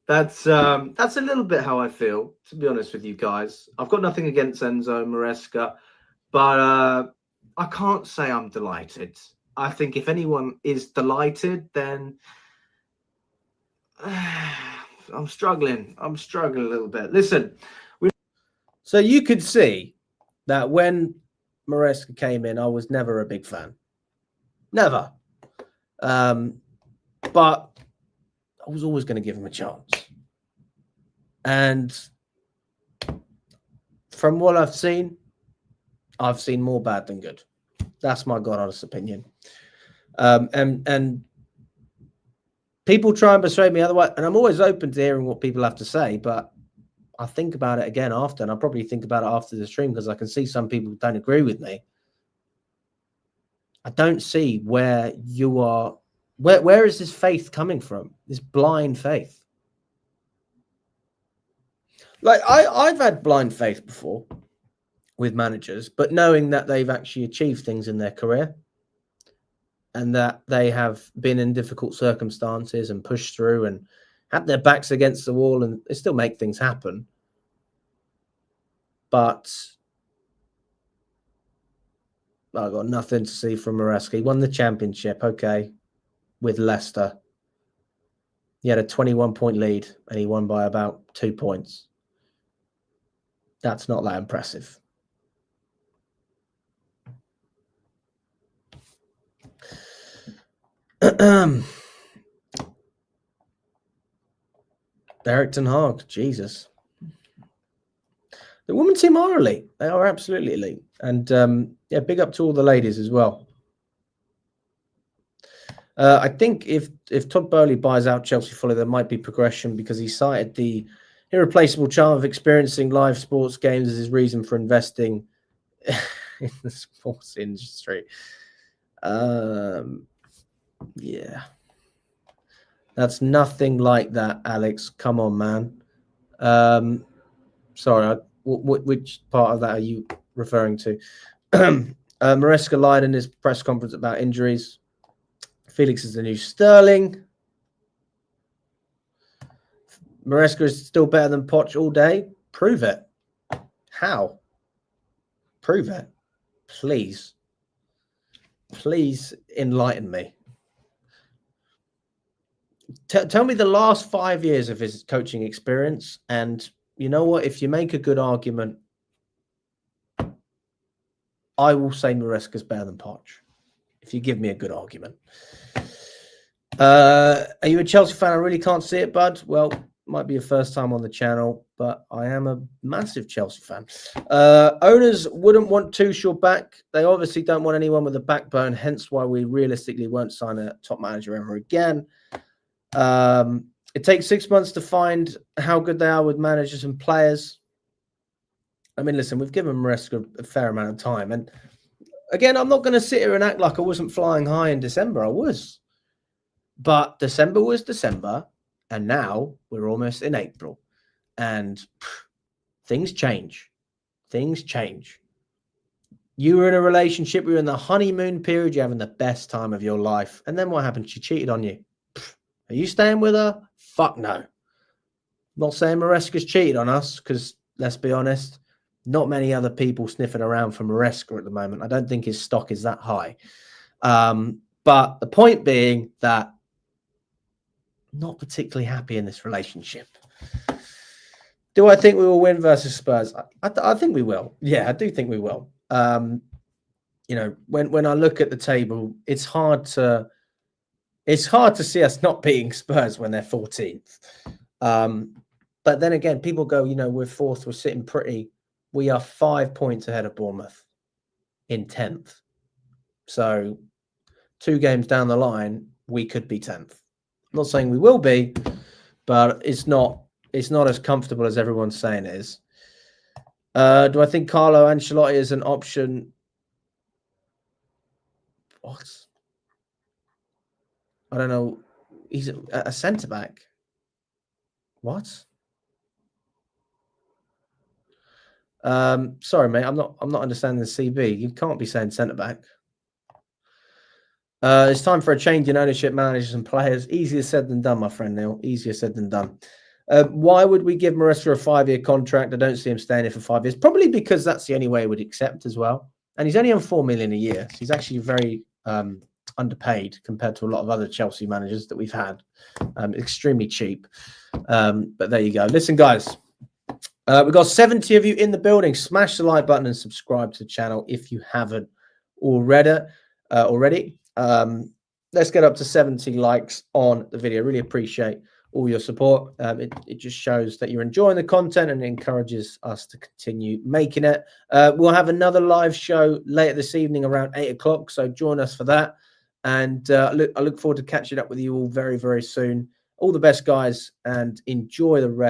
That's a little bit how I feel, to be honest with you guys. I've got nothing against Enzo Maresca, but I can't say I'm delighted. I think if anyone is delighted, then I'm struggling. I'm struggling a little bit. Listen, so you could see that when Maresca came in, I was never a big fan. Never. But I was always going to give him a chance. And from what I've seen more bad than good. That's my God honest opinion. And people try and persuade me otherwise, and I'm always open to hearing what people have to say, but I think about it again after, and I'll probably think about it after the stream because I can see some people don't agree with me. I don't see where you are. Where is this faith coming from? This blind faith. Like I've had blind faith before with managers, but knowing that they've actually achieved things in their career and that they have been in difficult circumstances and pushed through and had their backs against the wall and they still make things happen. But I got nothing to see from Maresca. He won the championship, okay, with Leicester. He had a 21-point lead and he won by about 2 points. That's not that impressive. Eric Ten Hag, Jesus. The women's team are elite. They are absolutely elite. And yeah, big up to all the ladies as well. I think if Todd Bowley buys out Chelsea fully, there might be progression because he cited the irreplaceable charm of experiencing live sports games as his reason for investing in the sports industry. Yeah. That's nothing like that, Alex. Come on, man. Sorry, which part of that are you referring to? Maresca lied in his press conference about injuries. Felix is the new Sterling. Maresca is still better than Poch all day. Prove it. How? Prove it. Please. Please enlighten me. Tell me the last 5 years of his coaching experience. And you know what? If you make a good argument, I will say Maresca's better than Poch. If you give me a good argument. Are you a Chelsea fan? I really can't see it, bud. Well, might be your first time on the channel, but I am a massive Chelsea fan. Owners wouldn't want Tuchel back. They obviously don't want anyone with a backbone, hence why we realistically won't sign a top manager ever again. It takes 6 months to find how good they are with managers and players. I mean, listen, we've given Maresca a fair amount of time. And again, I'm not going to sit here and act like I wasn't flying high in December. I was. But December was December. And now we're almost in April. And things change. Things change. You were in a relationship. You were in the honeymoon period. You're having the best time of your life. And then what happened? She cheated on you. Are you staying with her? Fuck no. Not saying Maresca's cheated on us because, let's be honest, not many other people sniffing around for Maresca at the moment. I don't think his stock is that high. But the point being that I'm not particularly happy in this relationship. Do I think we will win versus Spurs? I think we will. Yeah, I do think we will. You know, when I look at the table, it's hard to see us not beating Spurs when they're 14th. But then again, people go, you know, we're fourth, we're sitting pretty. We are 5 points ahead of Bournemouth in 10th. So 2 games down the line, we could be 10th. I'm not saying we will be, but it's not as comfortable as everyone's saying it is. Do I think Carlo Ancelotti is an option? What? I don't know. He's a centre-back. What? Sorry, mate. I'm not understanding the CB. You can't be saying centre back. It's time for a change in ownership, managers and players. Easier said than done, my friend Neil. Easier said than done. Why would we give Maresca a 5-year contract? I don't see him staying here for 5 years. Probably because that's the only way he would accept as well. And he's only on $4 million a year. So he's actually very underpaid compared to a lot of other Chelsea managers that we've had. Extremely cheap. But there you go. Listen, guys. We've got 70 of you in the building. Smash the like button and subscribe to the channel if you haven't already. Let's get up to 70 likes on the video. Really appreciate all your support. It just shows that you're enjoying the content and encourages us to continue making it. We'll have another live show later this evening around 8 o'clock. So join us for that. And I look forward to catching up with you all very, very soon. All the best, guys, and enjoy the rest